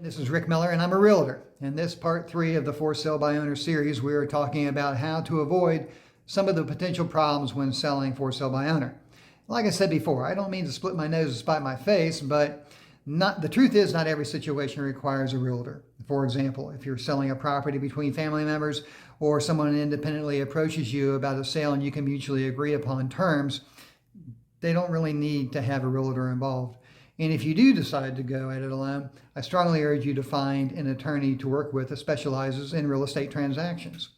This is Rick Miller, and I'm a realtor. In this part 3 of the For Sale by Owner series, we are talking about how to avoid some of the potential problems when selling for sale by owner. Like I said before, I don't mean to split my nose and spite my face, but the truth is not every situation requires a realtor. For example, if you're selling a property between family members or someone independently approaches you about a sale and you can mutually agree upon terms, they don't really need to have a realtor involved. And if you do decide to go at it alone, I strongly urge you to find an attorney to work with that specializes in real estate transactions.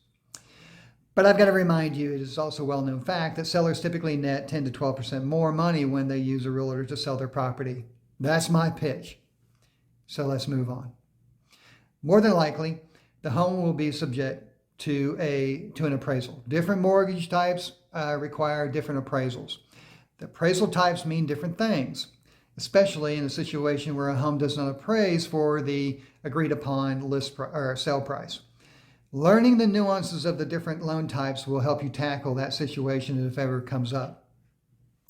But I've got to remind you, it is also a well-known fact that sellers typically net 10 to 12% more money when they use a realtor to sell their property. That's my pitch. So let's move on. More than likely, the home will be subject to an appraisal. Different mortgage types require different appraisals. The appraisal types mean different things, especially in a situation where a home does not appraise for the agreed upon sale price. Learning the nuances of the different loan types will help you tackle that situation if ever comes up.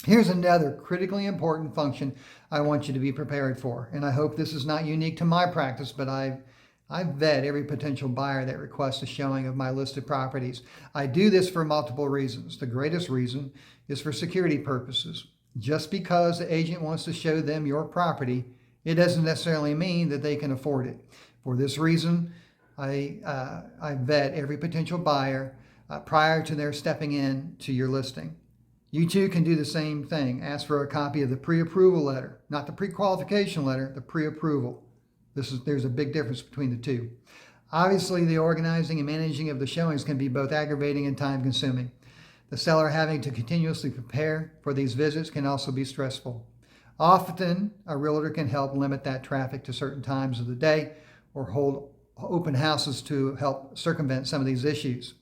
Here's another critically important function I want you to be prepared for, and I hope this is not unique to my practice, but I vet every potential buyer that requests a showing of my listed properties. I do this for multiple reasons. The greatest reason is for security purposes. Just because the agent wants to show them your property, it doesn't necessarily mean that they can afford it. For this reason, I vet every potential buyer prior to their stepping in to your listing. You too can do the same thing. Ask for a copy of the pre-approval letter, not the pre-qualification letter, the pre-approval. There's a big difference between the two. Obviously, the organizing and managing of the showings can be both aggravating and time-consuming. The seller having to continuously prepare for these visits can also be stressful. Often, a realtor can help limit that traffic to certain times of the day or hold open houses to help circumvent some of these issues.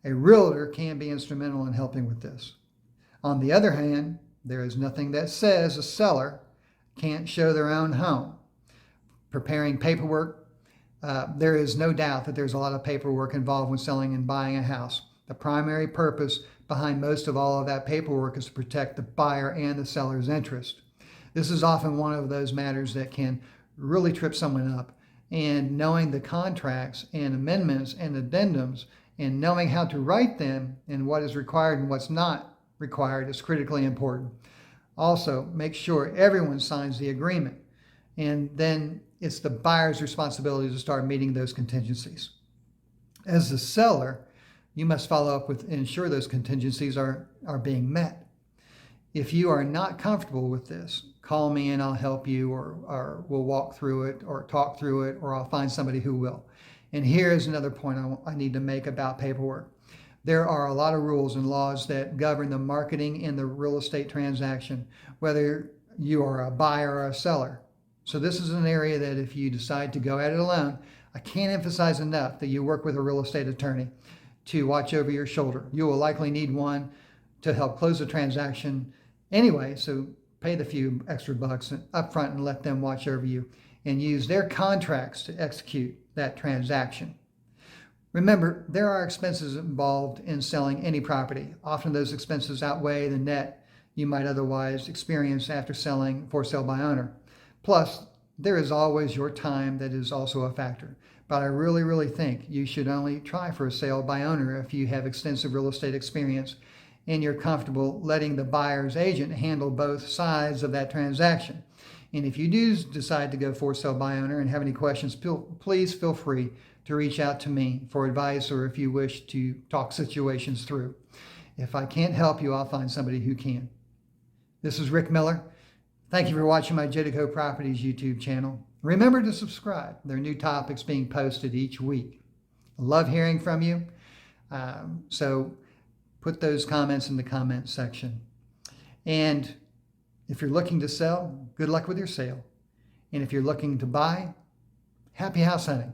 A realtor can be instrumental in helping with this. On the other hand, there is nothing that says a seller can't show their own home. Preparing paperwork, there is no doubt that there's a lot of paperwork involved when selling and buying a house. The primary purpose behind most of all of that paperwork is to protect the buyer and the seller's interest. This is often one of those matters that can really trip someone up. And knowing the contracts and amendments and addendums and knowing how to write them and what is required and what's not required is critically important. Also, make sure everyone signs the agreement. And then it's the buyer's responsibility to start meeting those contingencies. As the seller, you must follow up with ensure those contingencies are being met. If you are not comfortable with this, call me and I'll help you, or we'll walk through it or talk through it, or I'll find somebody who will. And here's another point I need to make about paperwork. There are a lot of rules and laws that govern the marketing and the real estate transaction, whether you are a buyer or a seller. So this is an area that if you decide to go at it alone, I can't emphasize enough that you work with a real estate attorney to watch over your shoulder. You will likely need one to help close the transaction anyway, so pay the few extra bucks up front and let them watch over you and use their contracts to execute that transaction. Remember, there are expenses involved in selling any property. Often those expenses outweigh the net you might otherwise experience after selling for sale by owner. Plus, there is always your time that is also a factor. But I really think you should only try for a sale by owner if you have extensive real estate experience and you're comfortable letting the buyer's agent handle both sides of that transaction. And if you do decide to go for sale by owner and have any questions, please feel free to reach out to me for advice, or if you wish to talk situations through. If I can't help you, I'll find somebody who can. This is Rick Miller. Thank you for watching my Jedico Properties YouTube channel. Remember to subscribe. There are new topics being posted each week. I love hearing from you. So put those comments in the comments section. And if you're looking to sell, good luck with your sale. And if you're looking to buy, happy house hunting.